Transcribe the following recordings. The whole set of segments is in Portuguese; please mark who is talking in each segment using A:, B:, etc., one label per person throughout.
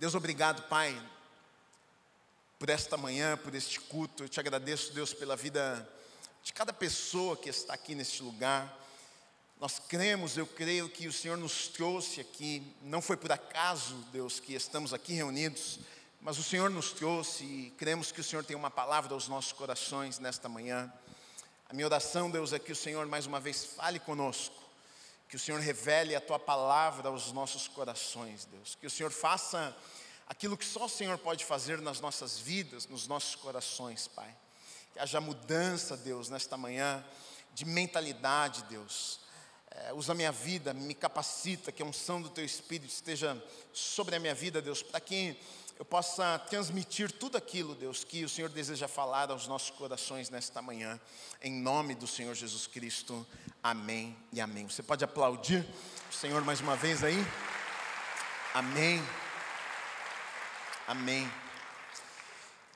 A: Deus, obrigado, Pai, por esta manhã, por este culto. Eu te agradeço, Deus, pela vida de cada pessoa que está aqui neste lugar. Nós cremos, eu creio que o Senhor nos trouxe aqui, não foi por acaso, Deus, que estamos aqui reunidos, mas o Senhor nos trouxe e cremos que o Senhor tem uma palavra aos nossos corações nesta manhã. A minha oração, Deus, é que o Senhor mais uma vez fale conosco, que o Senhor revele a Tua palavra aos nossos corações, Deus, que o Senhor faça aquilo que só o Senhor pode fazer nas nossas vidas, nos nossos corações, Pai. Que haja mudança, Deus, nesta manhã, de mentalidade, Deus. Usa a minha vida, me capacita, que a unção do Teu Espírito esteja sobre a minha vida, Deus, para que eu possa transmitir tudo aquilo, Deus, que o Senhor deseja falar aos nossos corações nesta manhã, em nome do Senhor Jesus Cristo, amém e amém. Você pode aplaudir o Senhor mais uma vez aí? Amém, amém,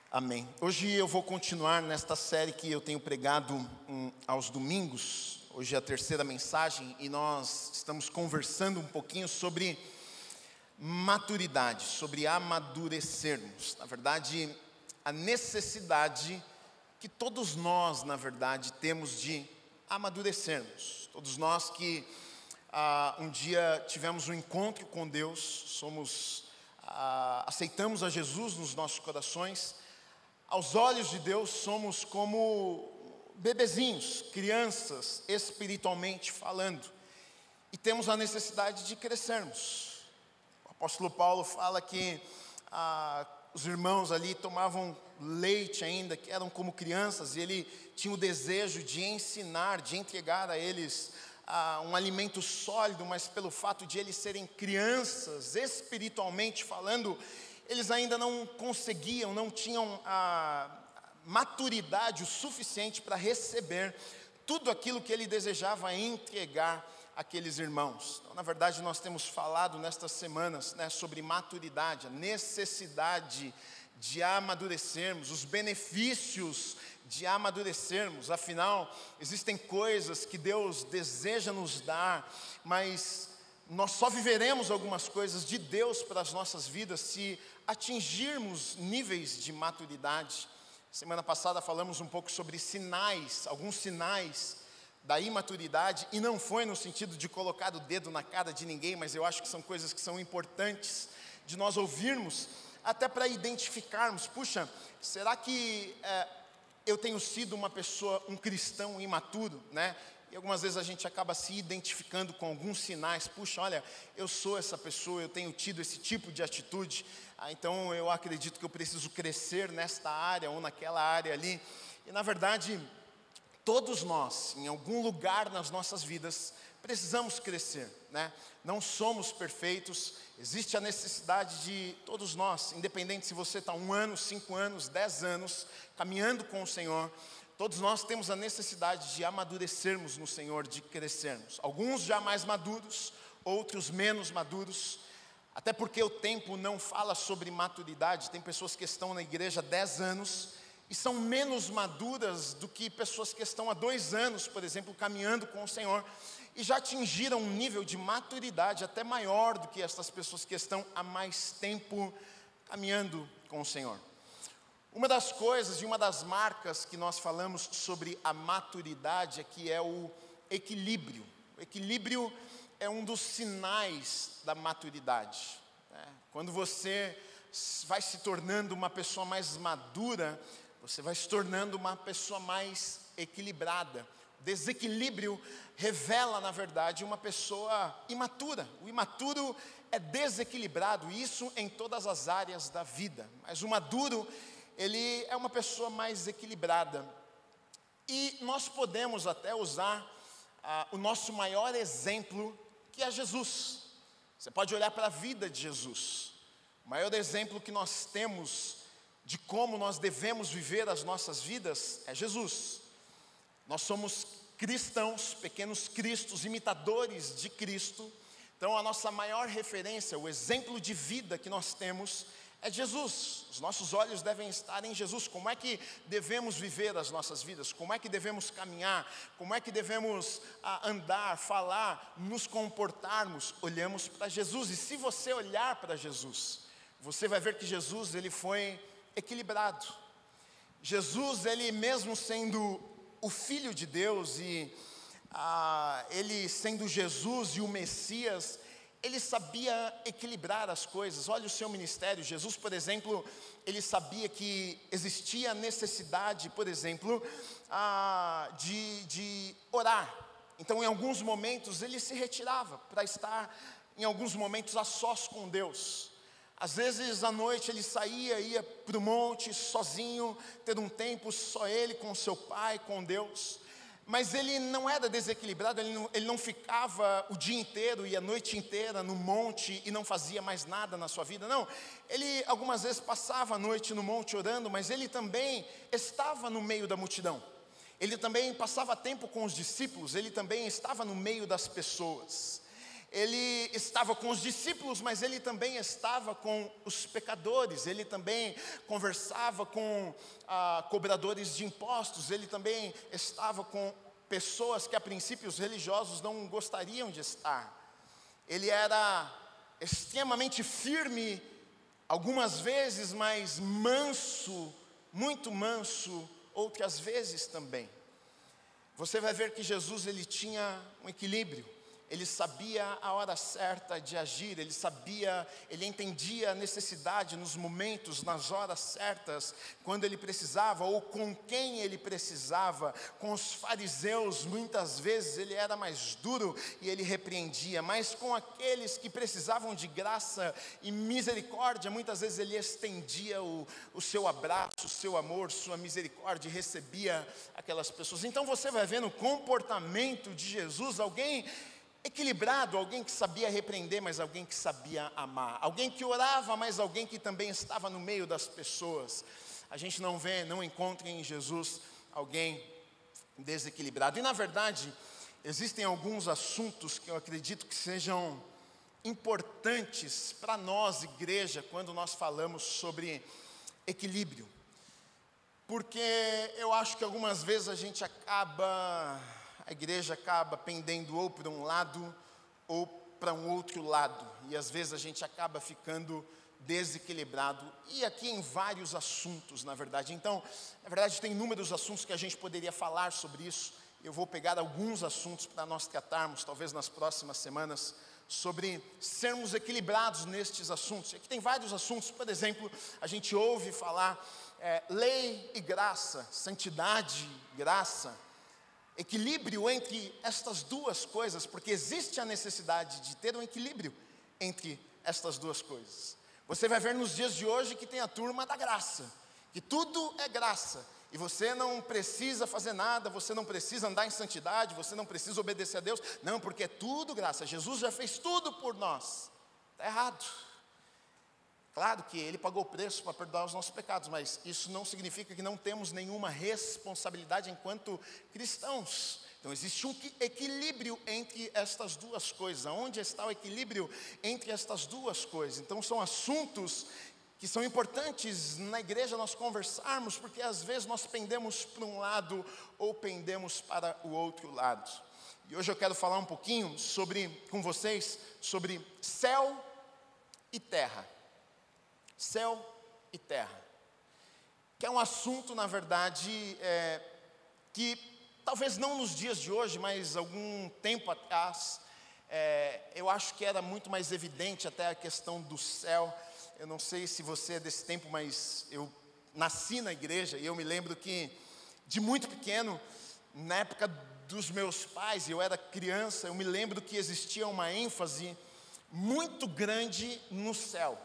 A: amém. Hoje eu vou continuar nesta série que eu tenho pregado aos domingos. Hoje é a terceira mensagem e nós estamos conversando um pouquinho sobre maturidade, sobre amadurecermos. Na verdade, a necessidade que todos nós, na verdade, temos de amadurecermos. Todos nós que um dia tivemos um encontro com Deus, aceitamos a Jesus nos nossos corações. Aos olhos de Deus somos como bebezinhos, crianças, espiritualmente falando, e temos a necessidade de crescermos. O apóstolo Paulo fala que os irmãos ali tomavam leite ainda, que eram como crianças, e ele tinha o desejo de ensinar, de entregar a eles um alimento sólido, mas pelo fato de eles serem crianças, espiritualmente falando, eles ainda não conseguiam, não tinham maturidade o suficiente para receber tudo aquilo que ele desejava entregar àqueles irmãos. Então, na verdade, nós temos falado nestas semanas, sobre maturidade, a necessidade de amadurecermos, os benefícios de amadurecermos. Afinal, existem coisas que Deus deseja nos dar, mas nós só viveremos algumas coisas de Deus para as nossas vidas se atingirmos níveis de maturidade. Semana passada falamos um pouco sobre sinais, alguns sinais da imaturidade, e não foi no sentido de colocar o dedo na cara de ninguém, mas eu acho que são coisas que são importantes de nós ouvirmos, até para identificarmos, puxa, será que eu tenho sido uma pessoa, um cristão imaturo, né? E algumas vezes a gente acaba se identificando com alguns sinais. Puxa, olha, eu sou essa pessoa, eu tenho tido esse tipo de atitude. Então eu acredito que eu preciso crescer nesta área ou naquela área ali. E na verdade, todos nós, em algum lugar nas nossas vidas, precisamos crescer, né? Não somos perfeitos, existe a necessidade de todos nós, independente se você está 1 ano, 5 anos, 10 anos, caminhando com o Senhor, todos nós temos a necessidade de amadurecermos no Senhor, de crescermos. Alguns já mais maduros, outros menos maduros, até porque o tempo não fala sobre maturidade. Tem pessoas que estão na igreja há 10 anos e são menos maduras do que pessoas que estão há 2 anos, por exemplo, caminhando com o Senhor, e já atingiram um nível de maturidade até maior do que essas pessoas que estão há mais tempo caminhando com o Senhor. Uma das coisas e uma das marcas que nós falamos sobre a maturidade aqui é o equilíbrio. O equilíbrio é um dos sinais da maturidade, né? Quando você vai se tornando uma pessoa mais madura, você vai se tornando uma pessoa mais equilibrada. O desequilíbrio revela, na verdade, uma pessoa imatura. O imaturo é desequilibrado, isso em todas as áreas da vida. Mas o maduro, ele é uma pessoa mais equilibrada. E nós podemos até usar o nosso maior exemplo, que é Jesus. Você pode olhar para a vida de Jesus. O maior exemplo que nós temos de como nós devemos viver as nossas vidas é Jesus. Nós somos cristãos, pequenos cristos, imitadores de Cristo. Então a nossa maior referência, o exemplo de vida que nós temos é Jesus. Os nossos olhos devem estar em Jesus. Como é que devemos viver as nossas vidas? Como é que devemos caminhar? Como é que devemos andar, falar, nos comportarmos? Olhamos para Jesus. E se você olhar para Jesus, você vai ver que Jesus, ele foi equilibrado. Jesus, ele mesmo sendo o Filho de Deus e ele sendo Jesus e o Messias, ele sabia equilibrar as coisas. Olha o seu ministério. Jesus, por exemplo, ele sabia que existia necessidade, por exemplo, de orar. Então, em alguns momentos, ele se retirava para estar, em alguns momentos, a sós com Deus. Às vezes, à noite, ele saía, ia para o monte, sozinho, ter um tempo só ele com o seu Pai, com Deus. Mas ele não era desequilibrado, ele não ficava o dia inteiro e a noite inteira no monte e não fazia mais nada na sua vida, não. Ele algumas vezes passava a noite no monte orando, mas ele também estava no meio da multidão. Ele também passava tempo com os discípulos, ele também estava no meio das pessoas. Ele estava com os discípulos, mas ele também estava com os pecadores, ele também conversava com cobradores de impostos, ele também estava com pessoas que a princípio os religiosos não gostariam de estar. Ele era extremamente firme, algumas vezes, mas manso, muito manso, outras vezes também. Você vai ver que Jesus, ele tinha um equilíbrio. Ele sabia a hora certa de agir, ele entendia a necessidade nos momentos, nas horas certas, quando ele precisava, ou com quem ele precisava. Com os fariseus, muitas vezes ele era mais duro e ele repreendia, mas com aqueles que precisavam de graça e misericórdia, muitas vezes ele estendia o seu abraço, o seu amor, sua misericórdia, e recebia aquelas pessoas. Então você vai ver no comportamento de Jesus, alguém equilibrado, alguém que sabia repreender, mas alguém que sabia amar. Alguém que orava, mas alguém que também estava no meio das pessoas. A gente não encontra em Jesus alguém desequilibrado. E na verdade, existem alguns assuntos que eu acredito que sejam importantes para nós, igreja, quando nós falamos sobre equilíbrio. Porque eu acho que algumas vezes a igreja acaba pendendo ou para um lado ou para um outro lado. E às vezes a gente acaba ficando desequilibrado. E aqui em vários assuntos, na verdade. Então, na verdade, tem inúmeros assuntos que a gente poderia falar sobre isso. Eu vou pegar alguns assuntos para nós tratarmos, talvez nas próximas semanas, sobre sermos equilibrados nestes assuntos. E aqui tem vários assuntos, por exemplo, a gente ouve falar lei e graça, santidade e graça. Equilíbrio entre estas duas coisas, porque existe a necessidade de ter um equilíbrio entre estas duas coisas. Você vai ver nos dias de hoje que tem a turma da graça, que tudo é graça, e você não precisa fazer nada, você não precisa andar em santidade, você não precisa obedecer a Deus, não, porque é tudo graça, Jesus já fez tudo por nós. Está errado. Claro que Ele pagou o preço para perdoar os nossos pecados, mas isso não significa que não temos nenhuma responsabilidade enquanto cristãos. Então existe um equilíbrio entre estas duas coisas. Onde está o equilíbrio entre estas duas coisas? Então são assuntos que são importantes na igreja nós conversarmos, porque às vezes nós pendemos para um lado ou pendemos para o outro lado. E hoje eu quero falar um pouquinho com vocês sobre céu e terra. Céu e terra, que é um assunto, na verdade, que talvez não nos dias de hoje, mas algum tempo atrás, eu acho que era muito mais evidente até a questão do céu. Eu não sei se você é desse tempo, mas eu nasci na igreja e eu me lembro que, de muito pequeno, na época dos meus pais, eu era criança, eu me lembro que existia uma ênfase muito grande no céu.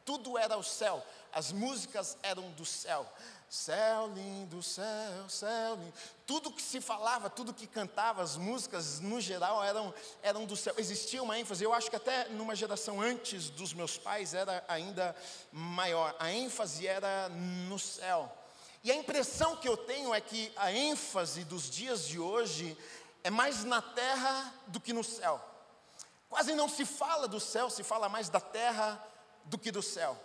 A: Tudo era o céu, as músicas eram do céu. Céu lindo, céu lindo. Tudo que se falava, tudo que cantava, as músicas no geral eram do céu. Existia uma ênfase, eu acho que até numa geração antes dos meus pais era ainda maior. A ênfase era no céu. E a impressão que eu tenho é que a ênfase dos dias de hoje é mais na terra do que no céu. Quase não se fala do céu, se fala mais da terra do que do céu.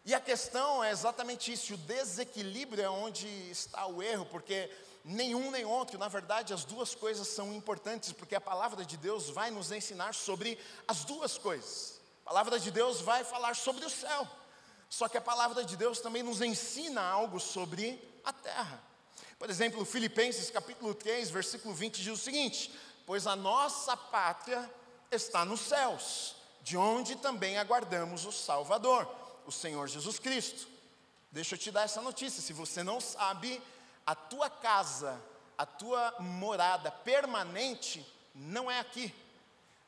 A: E a questão é exatamente isso, o desequilíbrio é onde está o erro, porque nenhum nem outro, na verdade as duas coisas são importantes, porque a palavra de Deus vai nos ensinar sobre as duas coisas. A palavra de Deus vai falar sobre o céu. Só que a palavra de Deus também nos ensina algo sobre a terra. Por exemplo, Filipenses capítulo 3, versículo 20 diz o seguinte: pois a nossa pátria está nos céus, de onde também aguardamos o Salvador, o Senhor Jesus Cristo. Deixa eu te dar essa notícia, se você não sabe, a tua casa, a tua morada permanente não é aqui.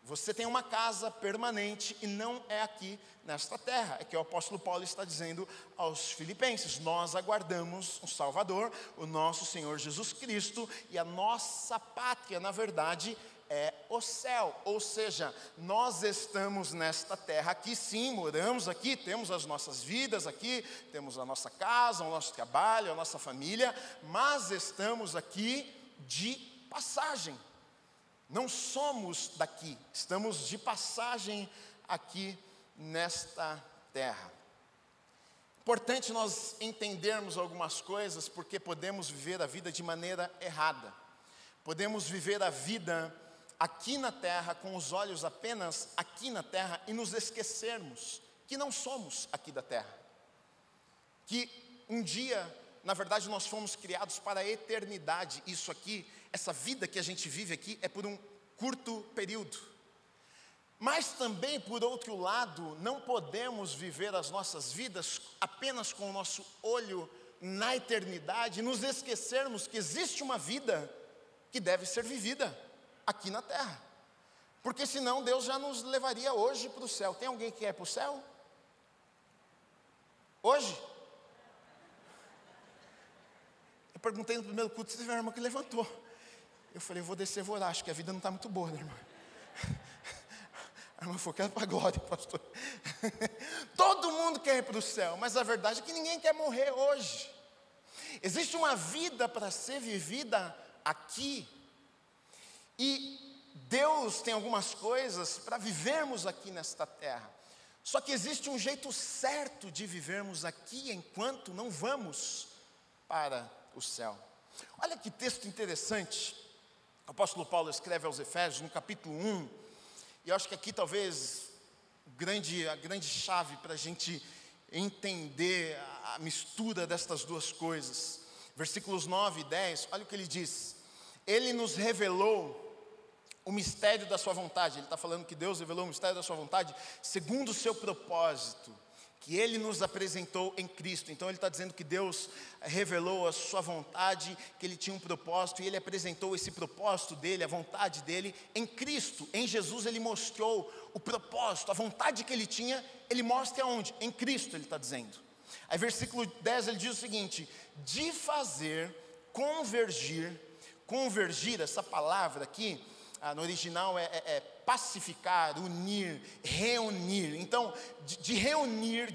A: Você tem uma casa permanente e não é aqui nesta terra. É que o apóstolo Paulo está dizendo aos filipenses: nós aguardamos um Salvador, o nosso Senhor Jesus Cristo, e a nossa pátria, na verdade, é o céu. Ou seja, nós estamos nesta terra aqui, sim, moramos aqui, temos as nossas vidas aqui, temos a nossa casa, o nosso trabalho, a nossa família, mas estamos aqui de passagem. Não somos daqui, estamos de passagem aqui nesta terra. Importante nós entendermos algumas coisas, porque podemos viver a vida de maneira errada. Podemos viver a vida aqui na terra, com os olhos apenas aqui na terra, e nos esquecermos que não somos aqui da terra. Que um dia, na verdade, nós fomos criados para a eternidade. Isso aqui, essa vida que a gente vive aqui, é por um curto período. Mas também, por outro lado, não podemos viver as nossas vidas apenas com o nosso olho na eternidade, e nos esquecermos que existe uma vida que deve ser vivida aqui na terra. Porque senão Deus já nos levaria hoje para o céu. Tem alguém que quer ir para o céu? Hoje? Eu perguntei no primeiro culto, se teve uma irmã que levantou. Eu falei, eu vou descer, vou orar, acho que a vida não está muito boa, né, irmã? A irmã falou, quero para a glória, pastor. Todo mundo quer ir para o céu, mas a verdade é que ninguém quer morrer hoje. Existe uma vida para ser vivida aqui. E Deus tem algumas coisas para vivermos aqui nesta terra. Só que existe um jeito certo de vivermos aqui enquanto não vamos para o céu. Olha que texto interessante. O apóstolo Paulo escreve aos Efésios, no capítulo 1, e eu acho que aqui talvez a grande chave para a gente entender a mistura destas duas coisas. Versículos 9 e 10, olha o que ele diz: ele nos revelou o mistério da sua vontade. Ele está falando que Deus revelou o mistério da sua vontade segundo o seu propósito, que Ele nos apresentou em Cristo. Então Ele está dizendo que Deus revelou a sua vontade, que Ele tinha um propósito, e Ele apresentou esse propósito dEle, a vontade dEle, em Cristo. Em Jesus Ele mostrou o propósito, a vontade que Ele tinha, Ele mostra aonde? Em Cristo, Ele está dizendo. Aí versículo 10 ele diz o seguinte: de fazer convergir, essa palavra aqui, no original é pacificar, unir, reunir. Então, de reunir,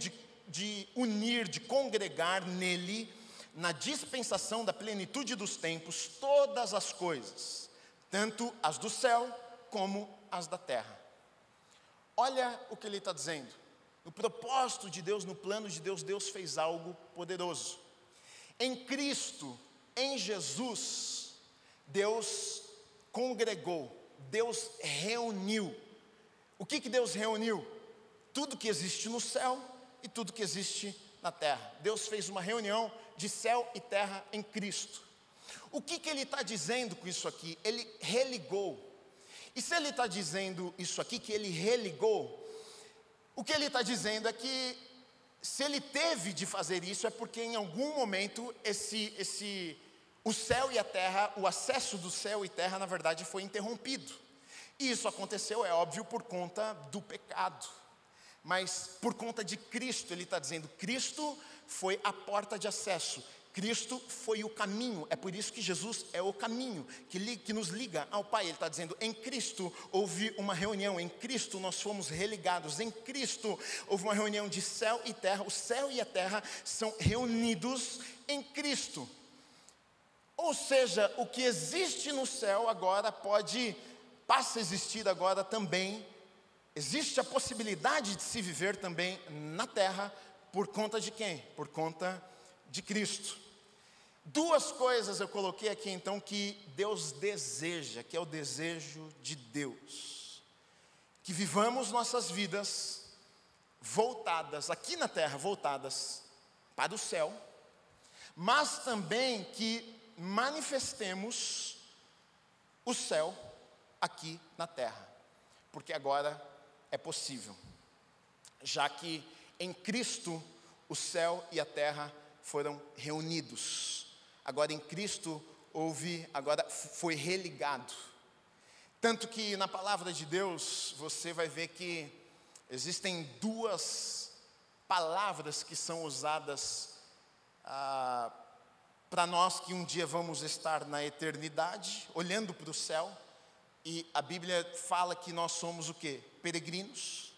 A: de unir, de congregar nele, na dispensação da plenitude dos tempos, todas as coisas, tanto as do céu como as da terra. Olha o que ele está dizendo. No propósito de Deus, no plano de Deus, Deus fez algo poderoso. Em Cristo, em Jesus, Deus congregou, Deus reuniu. O que Deus reuniu? Tudo que existe no céu e tudo que existe na terra. Deus fez uma reunião de céu e terra em Cristo. O que Ele está dizendo com isso aqui? Ele religou. E se Ele está dizendo isso aqui, que Ele religou, o que Ele está dizendo é que se Ele teve de fazer isso, é porque em algum momento o céu e a terra, o acesso do céu e terra, na verdade, foi interrompido. E isso aconteceu, é óbvio, por conta do pecado. Mas por conta de Cristo, ele está dizendo, Cristo foi a porta de acesso. Cristo foi o caminho, é por isso que Jesus é o caminho, que nos liga ao Pai. Ele está dizendo, em Cristo houve uma reunião, em Cristo nós fomos religados, em Cristo houve uma reunião de céu e terra. O céu e a terra são reunidos em Cristo. Ou seja, o que existe no céu agora passa a existir agora também. Existe a possibilidade de se viver também na terra, por conta de quem? Por conta de Cristo. Duas coisas eu coloquei aqui então que Deus deseja, que é o desejo de Deus. Que vivamos nossas vidas voltadas, aqui na terra, voltadas para o céu, mas também que manifestemos o céu aqui na terra, porque agora é possível, já que em Cristo o céu e a terra foram reunidos. Agora em Cristo agora foi religado. Tanto que na palavra de Deus você vai ver que existem duas palavras que são usadas para nós que um dia vamos estar na eternidade, olhando para o céu. E a Bíblia fala que nós somos o quê? Peregrinos.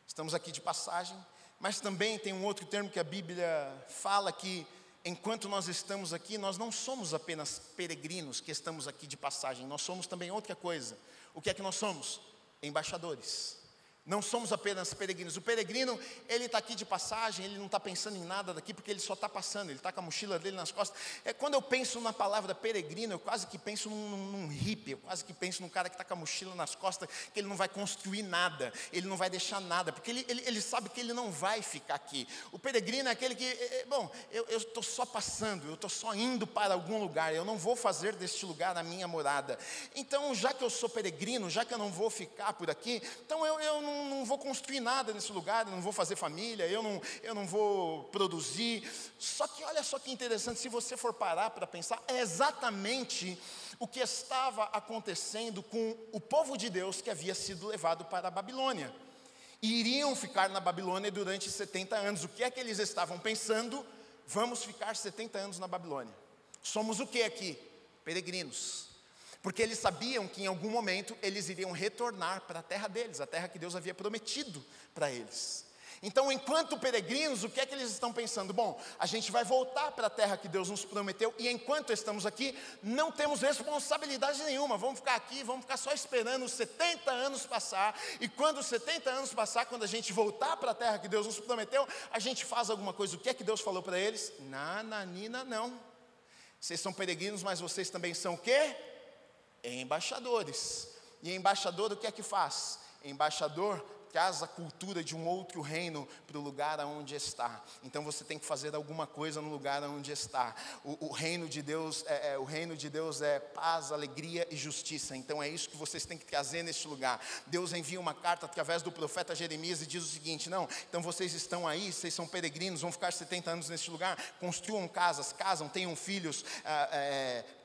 A: Estamos aqui de passagem. Mas também tem um outro termo que a Bíblia fala que enquanto nós estamos aqui, nós não somos apenas peregrinos que estamos aqui de passagem, nós somos também outra coisa. O que é que nós somos? Embaixadores. Não somos apenas peregrinos. O peregrino, ele está aqui de passagem, ele não está pensando em nada daqui, porque ele só está passando, ele está com a mochila dele nas costas. Quando eu penso na palavra peregrino, eu quase que penso num hippie, eu quase que penso num cara que está com a mochila nas costas, que ele não vai construir nada, ele não vai deixar nada, porque ele sabe que ele não vai ficar aqui. O peregrino é aquele que, eu estou só passando, eu estou só indo para algum lugar, eu não vou fazer deste lugar a minha morada. Então, já que eu sou peregrino, já que eu não vou ficar por aqui, então eu não vou construir nada nesse lugar, eu não vou fazer família, eu não vou produzir. Só que olha só que interessante, se você for parar para pensar, é exatamente o que estava acontecendo com o povo de Deus que havia sido levado para a Babilônia. E iriam ficar na Babilônia durante 70 anos. O que é que eles estavam pensando? Vamos ficar 70 anos na Babilônia. Somos o que aqui? Peregrinos. Porque eles sabiam que em algum momento eles iriam retornar para a terra deles, a terra que Deus havia prometido para eles. Então, enquanto peregrinos, o que é que eles estão pensando? Bom, a gente vai voltar para a terra que Deus nos prometeu, e enquanto estamos aqui, não temos responsabilidade nenhuma, vamos ficar aqui, vamos ficar só esperando os 70 anos passar, e quando os 70 anos passar, quando a gente voltar para a terra que Deus nos prometeu, a gente faz alguma coisa. O que é que Deus falou para eles? Nananina, não. Vocês são peregrinos, mas vocês também são o quê? Embaixadores. E embaixador o que é que faz? Embaixador traz a cultura de um outro reino para o lugar onde está. Então você tem que fazer alguma coisa no lugar onde está. O reino de Deus é paz, alegria e justiça. Então é isso que vocês têm que trazer neste lugar. Deus envia uma carta através do profeta Jeremias e diz o seguinte: não, então vocês estão aí, vocês são peregrinos, vão ficar 70 anos neste lugar, construam casas, casam, tenham filhos,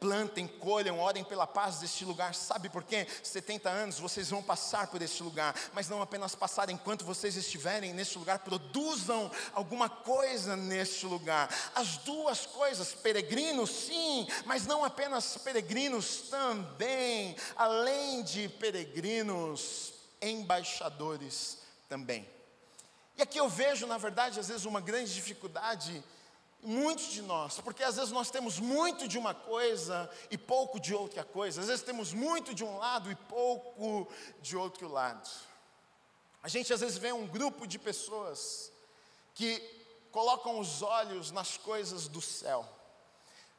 A: plantem, colham, orem pela paz deste lugar. Sabe por quê? 70 anos vocês vão passar por este lugar, mas não apenas passar. Enquanto vocês estiverem neste lugar, produzam alguma coisa neste lugar. As duas coisas, peregrinos sim, mas não apenas peregrinos também, além de peregrinos, embaixadores também. E aqui eu vejo, na verdade, às vezes uma grande dificuldade muitos de nós, porque às vezes nós temos muito de uma coisa e pouco de outra coisa. Às vezes temos muito de um lado e pouco de outro lado. A gente às vezes vê um grupo de pessoas que colocam os olhos nas coisas do céu.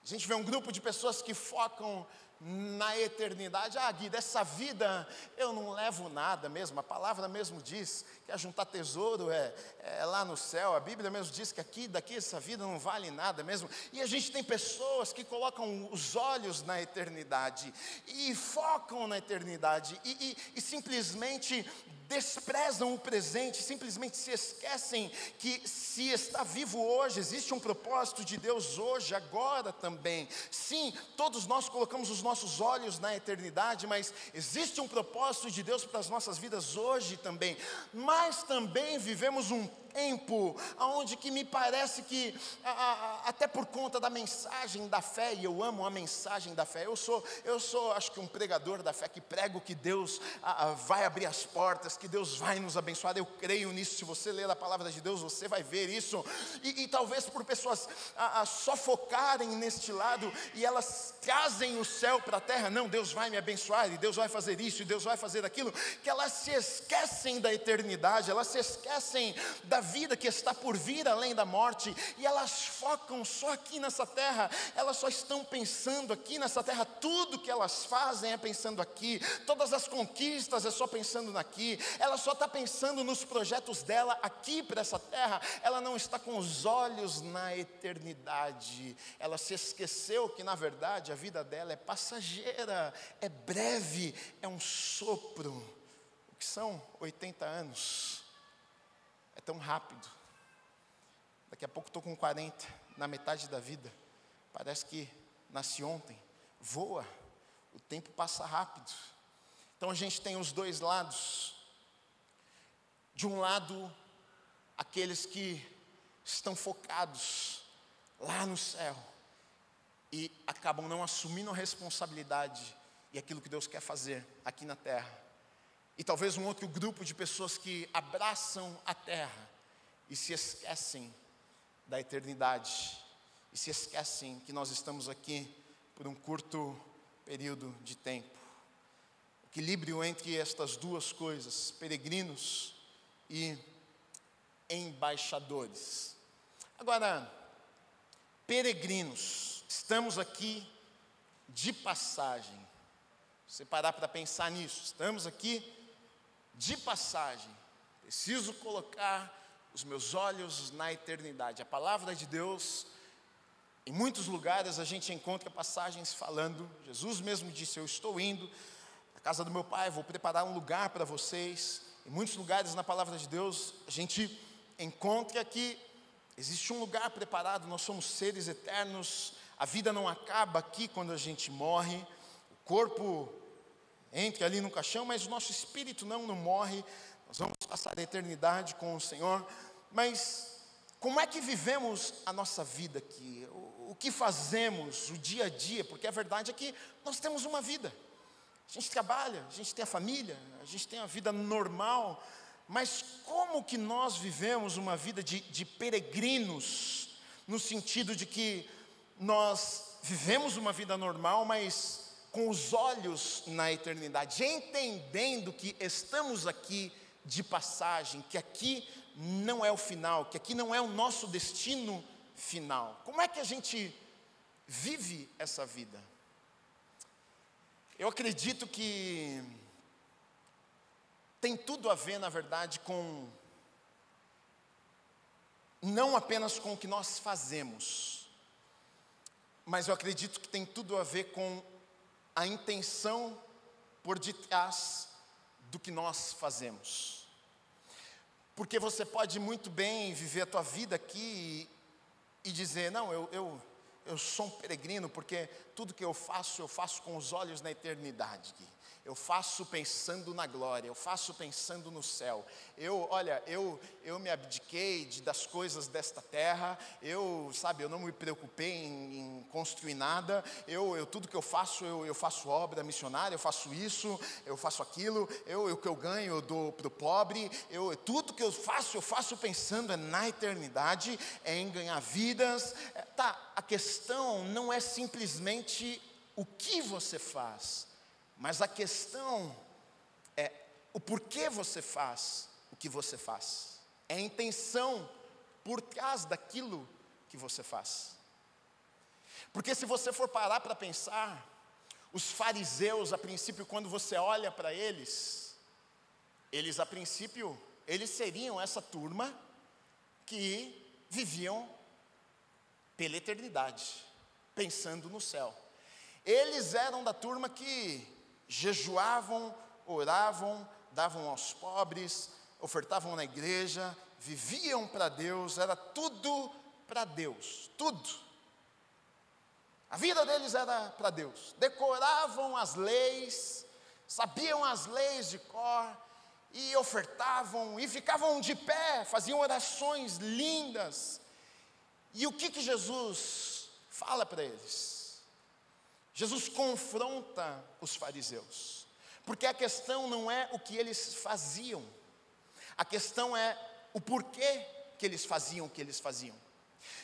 A: A gente vê um grupo de pessoas que focam na eternidade. Gui, dessa vida eu não levo nada mesmo. A palavra mesmo diz que ajuntar tesouro é lá no céu. A Bíblia mesmo diz que daqui essa vida não vale nada mesmo. E a gente tem pessoas que colocam os olhos na eternidade e focam na eternidade e simplesmente desprezam o presente, simplesmente se esquecem que se está vivo hoje, existe um propósito de Deus hoje, agora também. Sim, todos nós colocamos os nossos olhos na eternidade, mas existe um propósito de Deus para as nossas vidas hoje também. Mas também vivemos um tempo onde que me parece que até por conta da mensagem da fé, e eu amo a mensagem da fé, eu sou acho que um pregador da fé, que prego que Deus vai abrir as portas, que Deus vai nos abençoar. Eu creio nisso. Se você ler a palavra de Deus, você vai ver isso. E talvez por pessoas só focarem neste lado, e elas trazem o céu para a terra, não, Deus vai me abençoar, e Deus vai fazer isso, e Deus vai fazer aquilo, que elas se esquecem da eternidade, elas se esquecem da da vida que está por vir além da morte, e elas focam só aqui nessa terra, elas só estão pensando aqui nessa terra, tudo que elas fazem é pensando aqui, todas as conquistas é só pensando aqui, ela só está pensando nos projetos dela aqui para essa terra, ela não está com os olhos na eternidade, ela se esqueceu que na verdade a vida dela é passageira, é breve, é um sopro. O que são 80 anos? É tão rápido. Daqui a pouco estou com 40, na metade da vida. Parece que nasci ontem. Voa, o tempo passa rápido. Então a gente tem os dois lados. De um lado, aqueles que estão focados lá no céu e acabam não assumindo a responsabilidade e aquilo que Deus quer fazer aqui na terra. E talvez um outro grupo de pessoas que abraçam a terra e se esquecem da eternidade, e se esquecem que nós estamos aqui por um curto período de tempo. O equilíbrio entre estas duas coisas, peregrinos e embaixadores. Agora, peregrinos, estamos aqui de passagem. Se você parar para pensar nisso, estamos aqui de passagem. Preciso colocar os meus olhos na eternidade. A palavra de Deus, em muitos lugares a gente encontra passagens falando, Jesus mesmo disse, eu estou indo à casa do meu pai, vou preparar um lugar para vocês. Em muitos lugares na palavra de Deus, a gente encontra que existe um lugar preparado, nós somos seres eternos, a vida não acaba aqui quando a gente morre, o corpo entra ali no caixão, mas o nosso espírito não morre, nós vamos passar a eternidade com o Senhor. Mas como é que vivemos a nossa vida aqui? O que fazemos, o dia a dia? Porque a verdade é que nós temos uma vida. A gente trabalha, a gente tem a família, a gente tem a vida normal. Mas como que nós vivemos uma vida de peregrinos? No sentido de que nós vivemos uma vida normal, mas com os olhos na eternidade, entendendo que estamos aqui de passagem, que aqui não é o final, que aqui não é o nosso destino final. Como é que a gente vive essa vida? Eu acredito que tem tudo a ver, na verdade, com não apenas com o que nós fazemos, mas eu acredito que tem tudo a ver com a intenção por detrás do que nós fazemos. Porque você pode muito bem viver a tua vida aqui e dizer, não, eu sou um peregrino, porque tudo que eu faço com os olhos na eternidade. Eu faço pensando na glória, eu faço pensando no céu. Eu me abdiquei das coisas desta terra, eu não me preocupei em construir nada, tudo que eu faço obra missionária, eu faço isso, eu faço aquilo, o que eu ganho eu dou para o pobre, tudo que eu faço pensando na eternidade, em ganhar vidas. A questão não é simplesmente o que você faz, mas a questão é o porquê você faz o que você faz. É a intenção por trás daquilo que você faz. Porque se você for parar para pensar, os fariseus, a princípio, quando você olha para eles a princípio, eles seriam essa turma que viviam pela eternidade, pensando no céu. Eles eram da turma que jejuavam, oravam, davam aos pobres, ofertavam na igreja, viviam para Deus, era tudo para Deus, tudo. A vida deles era para Deus, decoravam as leis, sabiam as leis de cor, e ofertavam, e ficavam de pé, faziam orações lindas. E o que Jesus fala para eles? Jesus confronta os fariseus, porque a questão não é o que eles faziam, a questão é o porquê que eles faziam o que eles faziam.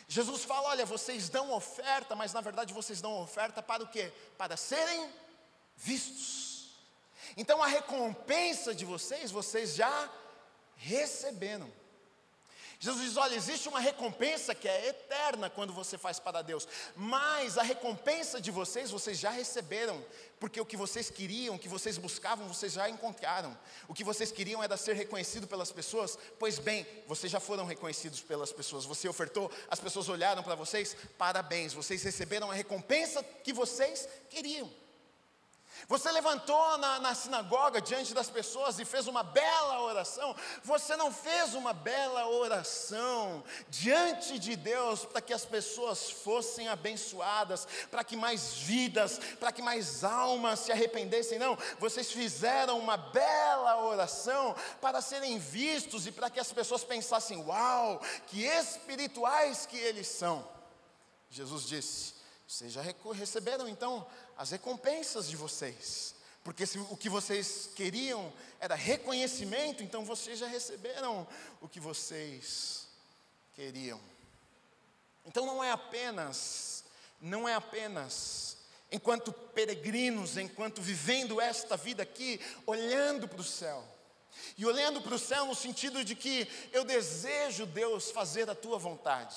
A: Jesus fala, olha, vocês dão oferta, mas na verdade vocês dão oferta para o quê? Para serem vistos. Então a recompensa de vocês já receberam. Jesus diz, olha, existe uma recompensa que é eterna quando você faz para Deus, mas a recompensa de vocês já receberam, porque o que vocês queriam, o que vocês buscavam, vocês já encontraram. O que vocês queriam era ser reconhecido pelas pessoas, pois bem, vocês já foram reconhecidos pelas pessoas. Você ofertou, as pessoas olharam para vocês, parabéns, vocês receberam a recompensa que vocês queriam. Você levantou na sinagoga diante das pessoas e fez uma bela oração. Você não fez uma bela oração diante de Deus para que as pessoas fossem abençoadas, para que mais vidas, para que mais almas se arrependessem. Não, vocês fizeram uma bela oração para serem vistos e para que as pessoas pensassem, uau, que espirituais que eles são. Jesus disse, vocês já receberam então as recompensas de vocês, porque se o que vocês queriam era reconhecimento, então vocês já receberam o que vocês queriam. Então não é apenas enquanto peregrinos, enquanto vivendo esta vida aqui, olhando para o céu, e olhando para o céu no sentido de que eu desejo, Deus, fazer a tua vontade.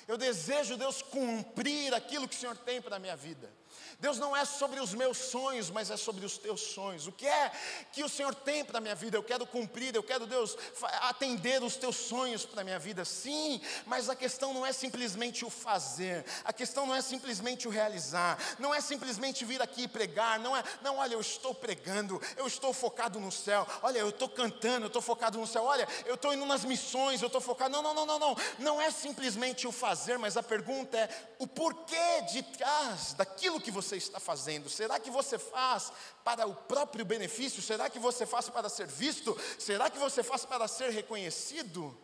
A: Eu desejo, Deus, cumprir aquilo que o Senhor tem para a minha vida. Deus, não é sobre os meus sonhos, mas é sobre os teus sonhos. O que é que o Senhor tem para a minha vida? Eu quero cumprir, eu quero, Deus, atender os teus sonhos para a minha vida. Sim, mas a questão não é simplesmente o fazer. A questão não é simplesmente o realizar. Não é simplesmente vir aqui e pregar. Não, olha, eu estou pregando, eu estou focado no céu. Olha, eu estou cantando, eu estou focado no céu. Olha, eu estou indo nas missões, eu estou focado. Não. Não é simplesmente o fazer, mas a pergunta é o porquê de trás daquilo que você está fazendo. Será que você faz para o próprio benefício? Será que você faz para ser visto? Será que você faz para ser reconhecido?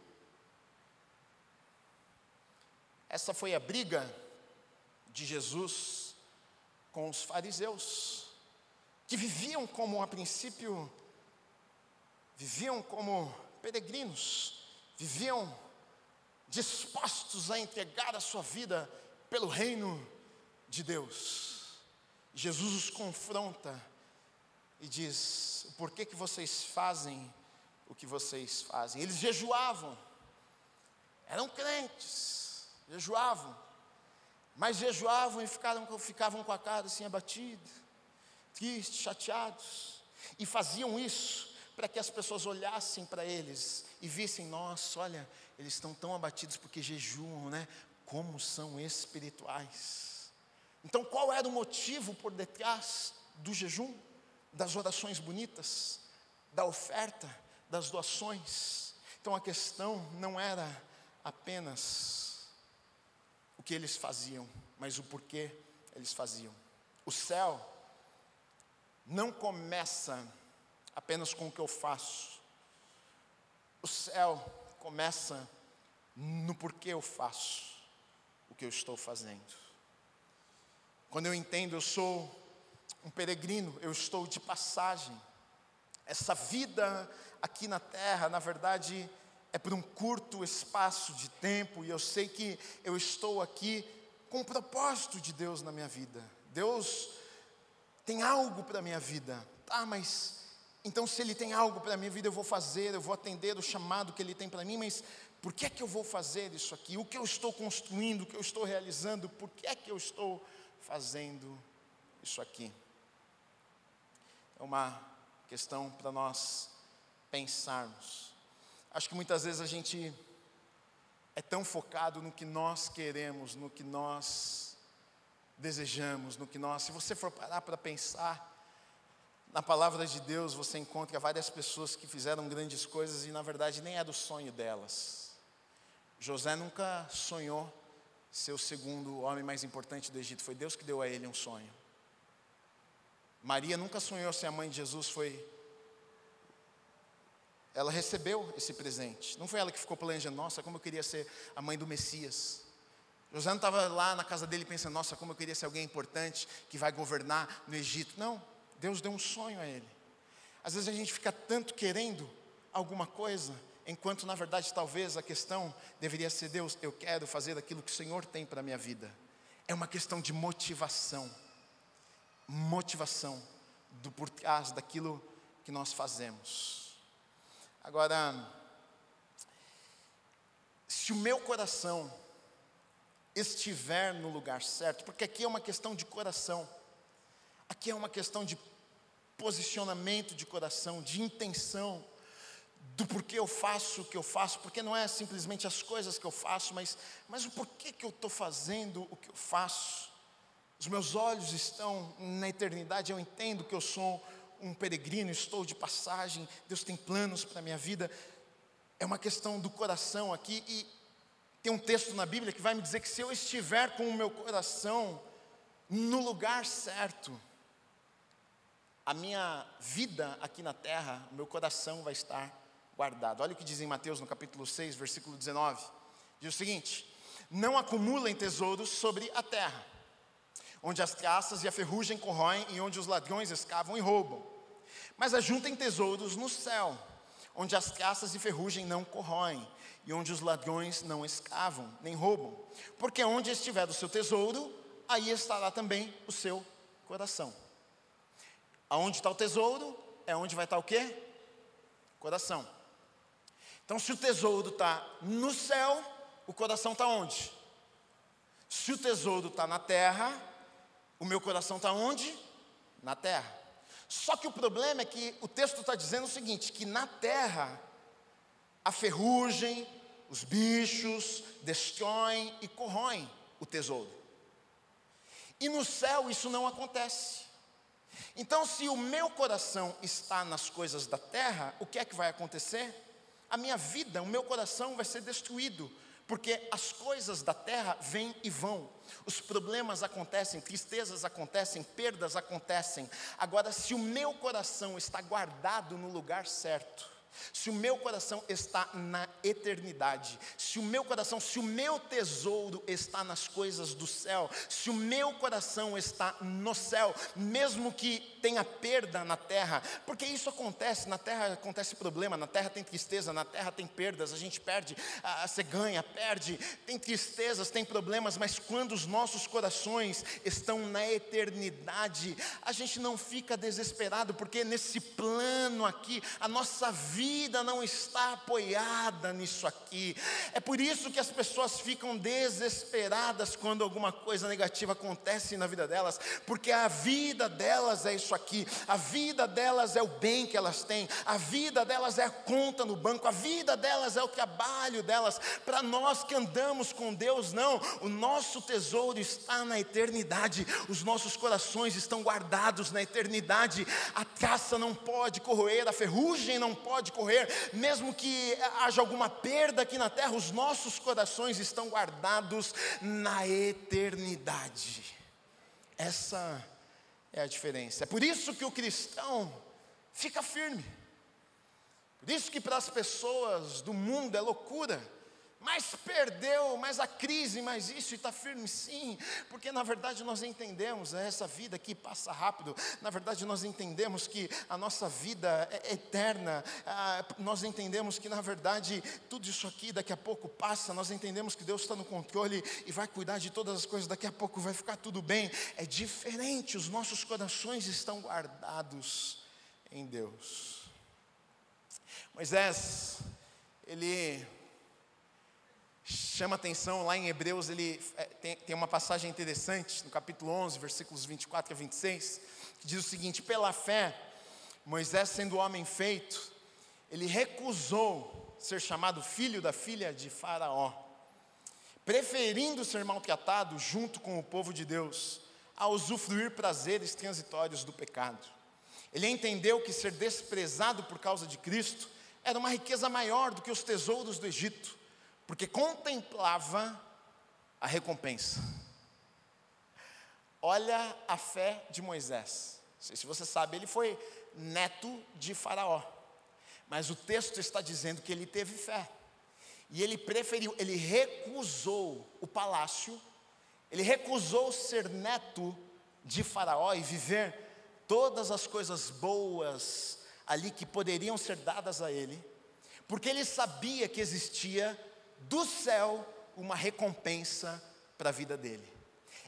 A: Essa foi a briga de Jesus com os fariseus, que viviam como, a princípio, viviam como peregrinos, viviam dispostos a entregar a sua vida pelo reino de Deus. Jesus os confronta e diz, por que vocês fazem o que vocês fazem? Eles jejuavam, eram crentes, jejuavam, mas jejuavam e ficavam com a cara assim abatida, tristes, chateados, e faziam isso para que as pessoas olhassem para eles e vissem, nossa, olha, eles estão tão abatidos porque jejuam, né? Como são espirituais. Então, qual era o motivo por detrás do jejum, das orações bonitas, da oferta, das doações? Então, a questão não era apenas o que eles faziam, mas o porquê eles faziam. O céu não começa apenas com o que eu faço. O céu começa no porquê eu faço o que eu estou fazendo. Quando eu entendo, eu sou um peregrino, eu estou de passagem. Essa vida aqui na terra, na verdade, é por um curto espaço de tempo, e eu sei que eu estou aqui com o propósito de Deus na minha vida. Deus tem algo para a minha vida. Mas então se Ele tem algo para a minha vida, eu vou fazer, eu vou atender o chamado que Ele tem para mim, mas por que é que eu vou fazer isso aqui? O que eu estou construindo, o que eu estou realizando, por que é que eu estou fazendo isso aqui? É uma questão para nós pensarmos. Acho que muitas vezes a gente é tão focado no que nós queremos, no que nós desejamos, se você for parar para pensar, na palavra de Deus você encontra várias pessoas que fizeram grandes coisas e na verdade nem era o sonho delas. José nunca sonhou ser o segundo homem mais importante do Egito, foi Deus que deu a ele um sonho. Maria nunca sonhou ser a mãe de Jesus, ela recebeu esse presente. Não foi ela que ficou planejando, nossa, como eu queria ser a mãe do Messias. José não estava lá na casa dele pensando, nossa, como eu queria ser alguém importante que vai governar no Egito. Não, Deus deu um sonho a ele. Às vezes a gente fica tanto querendo alguma coisa, enquanto na verdade talvez a questão deveria ser, Deus, eu quero fazer aquilo que o Senhor tem para a minha vida. É uma questão de motivação do por trás daquilo que nós fazemos. Agora, se o meu coração estiver no lugar certo, porque aqui é uma questão de coração, aqui é uma questão de posicionamento de coração, de intenção, do porquê eu faço o que eu faço, porque não é simplesmente as coisas que eu faço, mas o porquê que eu estou fazendo o que eu faço. Os meus olhos estão na eternidade, eu entendo que eu sou um peregrino, estou de passagem, Deus tem planos para a minha vida. É uma questão do coração aqui, e tem um texto na Bíblia que vai me dizer que se eu estiver com o meu coração no lugar certo, a minha vida aqui na terra, o meu coração vai estar guardado. Olha o que diz em Mateus no capítulo 6, versículo 19. Diz o seguinte: não acumulem tesouros sobre a terra, onde as traças e a ferrugem corroem e onde os ladrões escavam e roubam. Mas ajuntem tesouros no céu, onde as traças e ferrugem não corroem e onde os ladrões não escavam nem roubam. Porque onde estiver o seu tesouro, aí estará também o seu coração. Aonde está o tesouro, é onde vai estar o quê? Coração. Então, se o tesouro está no céu, o coração está onde? Se o tesouro está na terra, o meu coração está onde? Na terra. Só que o problema é que o texto está dizendo o seguinte, que na terra, a ferrugem, os bichos destroem e corroem o tesouro. E no céu isso não acontece. Então, se o meu coração está nas coisas da terra, o que é que vai acontecer? A minha vida, o meu coração vai ser destruído, porque as coisas da terra vêm e vão. Os problemas acontecem, tristezas acontecem, perdas acontecem. Agora, se o meu coração está guardado no lugar certo, se o meu coração está na eternidade, se o meu tesouro está nas coisas do céu, se o meu coração está no céu, mesmo que tenha perda na terra, porque isso acontece, na terra acontece problema, na terra tem tristeza, na terra tem perdas, a gente perde, você ganha, perde, tem tristezas, tem problemas, mas quando os nossos corações estão na eternidade, a gente não fica desesperado, porque nesse plano aqui, a nossa vida não está apoiada nisso aqui. É por isso que as pessoas ficam desesperadas quando alguma coisa negativa acontece na vida delas, porque a vida delas é isso aqui, a vida delas é o bem que elas têm, a vida delas é a conta no banco, a vida delas é o trabalho delas. Para nós que andamos com Deus, não, o nosso tesouro está na eternidade, os nossos corações estão guardados na eternidade. A traça não pode corroer, a ferrugem não pode correr, mesmo que haja alguma perda aqui na terra, os nossos corações estão guardados na eternidade. Essa é a diferença. É por isso que o cristão fica firme. Por isso que para as pessoas do mundo é loucura. Mas perdeu, mas a crise, mas isso, e está firme sim, porque na verdade nós entendemos, essa vida aqui passa rápido, na verdade nós entendemos que a nossa vida é eterna, nós entendemos que na verdade tudo isso aqui daqui a pouco passa, nós entendemos que Deus está no controle e vai cuidar de todas as coisas, daqui a pouco vai ficar tudo bem. É diferente, os nossos corações estão guardados em Deus. Moisés, ele chama atenção lá em Hebreus, ele tem uma passagem interessante, no capítulo 11, versículos 24 a 26, que diz o seguinte: pela fé, Moisés, sendo homem feito, ele recusou ser chamado filho da filha de Faraó, preferindo ser maltratado junto com o povo de Deus, a usufruir prazeres transitórios do pecado. Ele entendeu que ser desprezado por causa de Cristo era uma riqueza maior do que os tesouros do Egito, porque contemplava a recompensa. Olha a fé de Moisés. Não sei se você sabe, ele foi neto de Faraó, mas o texto está dizendo que ele teve fé, e ele preferiu, ele recusou o palácio, ele recusou ser neto de Faraó e viver todas as coisas boas ali que poderiam ser dadas a ele, porque ele sabia que existia do céu uma recompensa para a vida dele.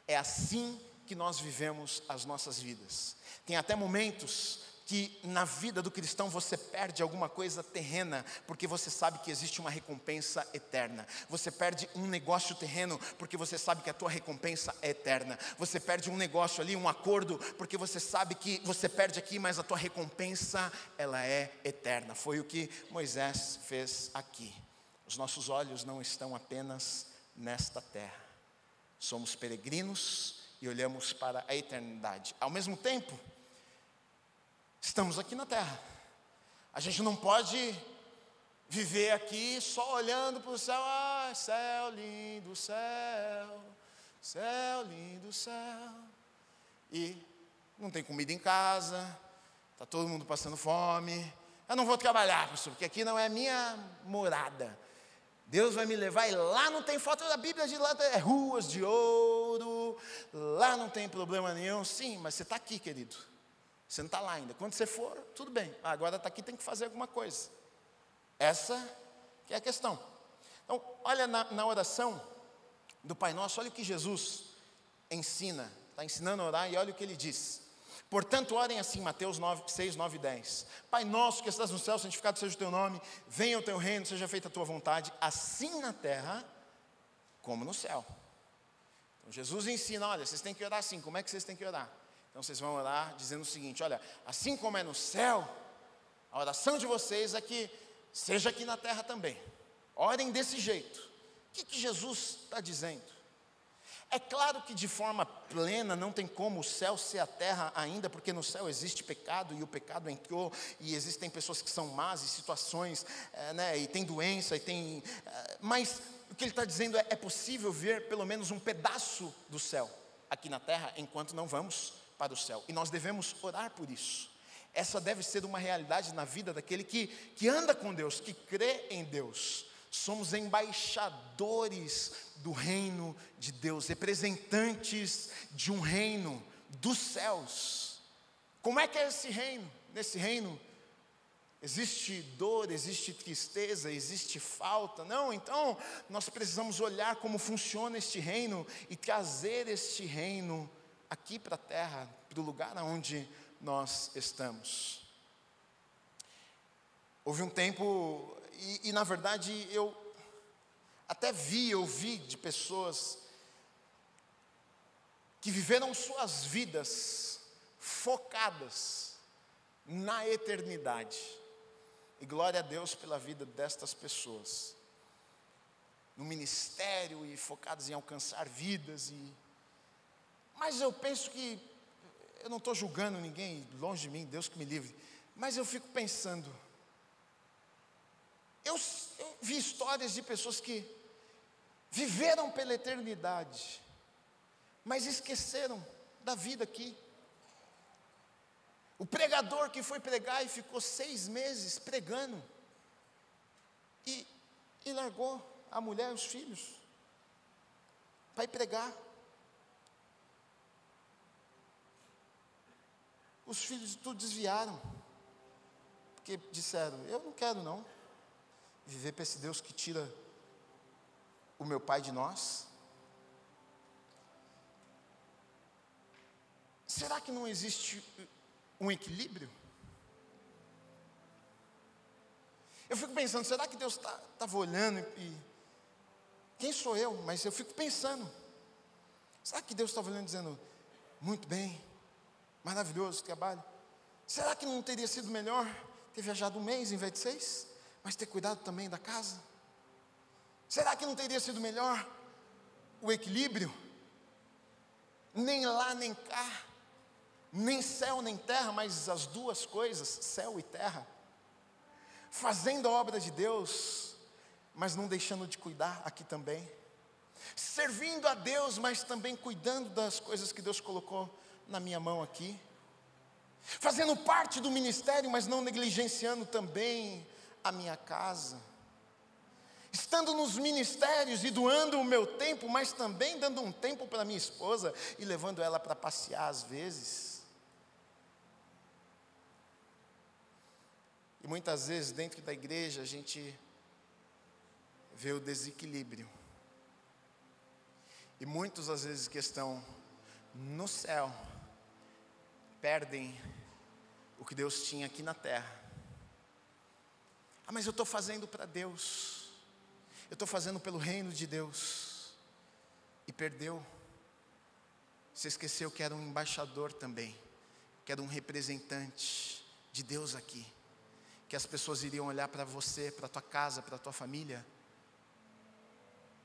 A: É assim que nós vivemos as nossas vidas. Tem até momentos que na vida do cristão você perde alguma coisa terrena, porque você sabe que existe uma recompensa eterna. Você perde um negócio terreno, porque você sabe que a tua recompensa é eterna. Você perde um negócio ali, um acordo, porque você sabe que você perde aqui, mas a tua recompensa, ela é eterna. Foi o que Moisés fez aqui. Os nossos olhos não estão apenas nesta terra. Somos peregrinos e olhamos para a eternidade. Ao mesmo tempo, estamos aqui na terra. A gente não pode viver aqui só olhando para o céu. Ah, céu lindo, céu lindo, céu. E não tem comida em casa, está todo mundo passando fome. Eu não vou trabalhar, pastor, porque aqui não é minha morada. Deus vai me levar e lá não tem foto da Bíblia, de lá é ruas de ouro, lá não tem problema nenhum. Sim, mas você está aqui, querido. Você não está lá ainda. Quando você for, tudo bem. Agora está aqui, tem que fazer alguma coisa. Essa que é a questão. Então, olha na oração do Pai Nosso, olha o que Jesus ensina. Está ensinando a orar e olha o que ele diz. Portanto, orem assim, Mateus 6, 9 e 10. Pai nosso que estás no céu, santificado seja o teu nome. Venha o teu reino, seja feita a tua vontade, assim na terra como no céu. Então, Jesus ensina, olha, vocês têm que orar assim. Como é que vocês têm que orar? Então vocês vão orar dizendo o seguinte, olha, assim como é no céu, a oração de vocês é que seja aqui na terra também. Orem desse jeito. O que Jesus está dizendo? É claro que de forma plena não tem como o céu ser a terra ainda, porque no céu existe pecado e o pecado entrou, e existem pessoas que são más, e situações, e tem doença, mas o que ele está dizendo é possível ver pelo menos um pedaço do céu aqui na terra, enquanto não vamos para o céu, e nós devemos orar por isso. Essa deve ser uma realidade na vida daquele que anda com Deus, que crê em Deus. Somos embaixadores do reino de Deus, representantes de um reino dos céus. Como é que é esse reino? Nesse reino existe dor, existe tristeza, existe falta. Não, então nós precisamos olhar como funciona este reino e trazer este reino aqui para a terra, para o lugar onde nós estamos. Houve um tempo, e na verdade eu até ouvi de pessoas que viveram suas vidas focadas na eternidade. E glória a Deus pela vida destas pessoas. No ministério e focadas em alcançar vidas. Mas eu penso que, eu não estou julgando ninguém, longe de mim, Deus que me livre. Mas eu fico pensando, eu vi histórias de pessoas que viveram pela eternidade, mas esqueceram da vida aqui. O pregador que foi pregar e ficou 6 meses pregando, e largou a mulher e os filhos para ir pregar. Os filhos tudo desviaram, porque disseram, eu não quero não viver para esse Deus que tira o meu pai de nós. Será que não existe um equilíbrio? Eu fico pensando, será que Deus estava olhando e quem sou eu? Mas eu fico pensando, será que Deus estava olhando e dizendo, muito bem, maravilhoso trabalho. Será que não teria sido melhor ter viajado 1 mês em vez de 6? Mas ter cuidado também da casa? Será que não teria sido melhor o equilíbrio? Nem lá nem cá, nem céu nem terra, mas as duas coisas, céu e terra, fazendo a obra de Deus, mas não deixando de cuidar aqui também, servindo a Deus, mas também cuidando das coisas que Deus colocou na minha mão aqui, fazendo parte do ministério, mas não negligenciando também a minha casa, estando nos ministérios e doando o meu tempo, mas também dando um tempo para minha esposa e levando ela para passear às vezes. E muitas vezes dentro da igreja a gente vê o desequilíbrio. E muitos às vezes que estão no céu perdem o que Deus tinha aqui na terra. Ah, mas eu estou fazendo para Deus, eu estou fazendo pelo reino de Deus. E perdeu. Você esqueceu que era um embaixador também, que era um representante de Deus aqui, que as pessoas iriam olhar para você, para a tua casa, para a tua família,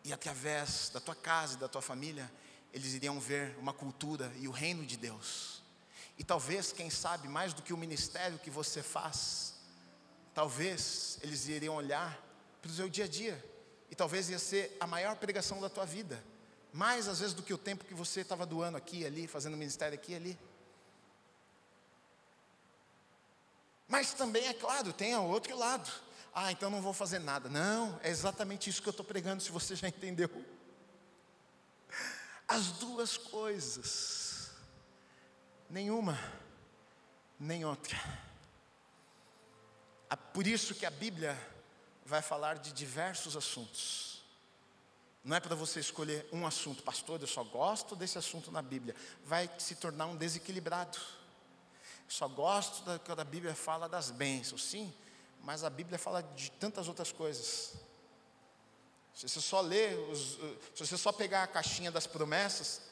A: e através da tua casa e da tua família, eles iriam ver uma cultura e o reino de Deus. E talvez, quem sabe, mais do que o ministério que você faz, talvez eles iriam olhar para o seu dia a dia, e talvez ia ser a maior pregação da tua vida, mais às vezes do que o tempo que você estava doando aqui e ali, fazendo ministério aqui e ali. Mas também, é claro, tem o outro lado. Ah, então não vou fazer nada. Não, é exatamente isso que eu estou pregando, se você já entendeu. As duas coisas, nenhuma, nem outra. Por isso que a Bíblia vai falar de diversos assuntos. Não é para você escolher um assunto, pastor, eu só gosto desse assunto na Bíblia. Vai se tornar um desequilibrado. Só gosto quando a Bíblia fala das bênçãos, sim, mas a Bíblia fala de tantas outras coisas. Se você só ler, se você só pegar a caixinha das promessas,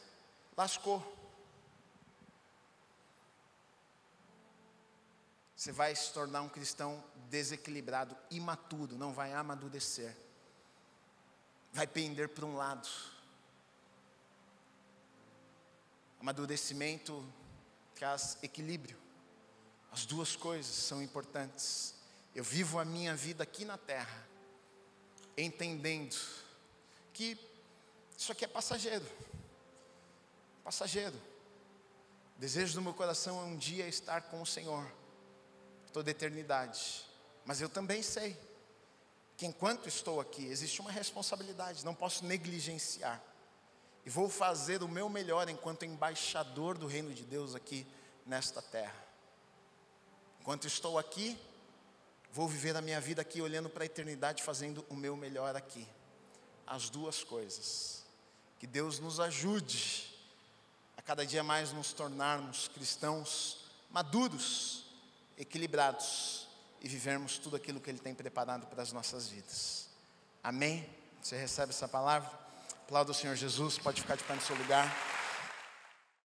A: lascou. Você vai se tornar um cristão desequilibrado, imaturo, não vai amadurecer. Vai pender para um lado. Amadurecimento traz equilíbrio. As duas coisas são importantes. Eu vivo a minha vida aqui na terra, entendendo que isso aqui é passageiro. Passageiro. O desejo do meu coração é um dia estar com o Senhor, toda a eternidade. Mas eu também sei que enquanto estou aqui, existe uma responsabilidade, não posso negligenciar. E vou fazer o meu melhor enquanto embaixador do reino de Deus aqui nesta terra. Enquanto estou aqui, vou viver a minha vida aqui olhando para a eternidade, fazendo o meu melhor aqui. As duas coisas. Que Deus nos ajude a cada dia mais nos tornarmos cristãos maduros, equilibrados, e vivermos tudo aquilo que Ele tem preparado para as nossas vidas. Amém? Você recebe essa palavra? Aplauda o Senhor Jesus, pode ficar de pé no seu lugar.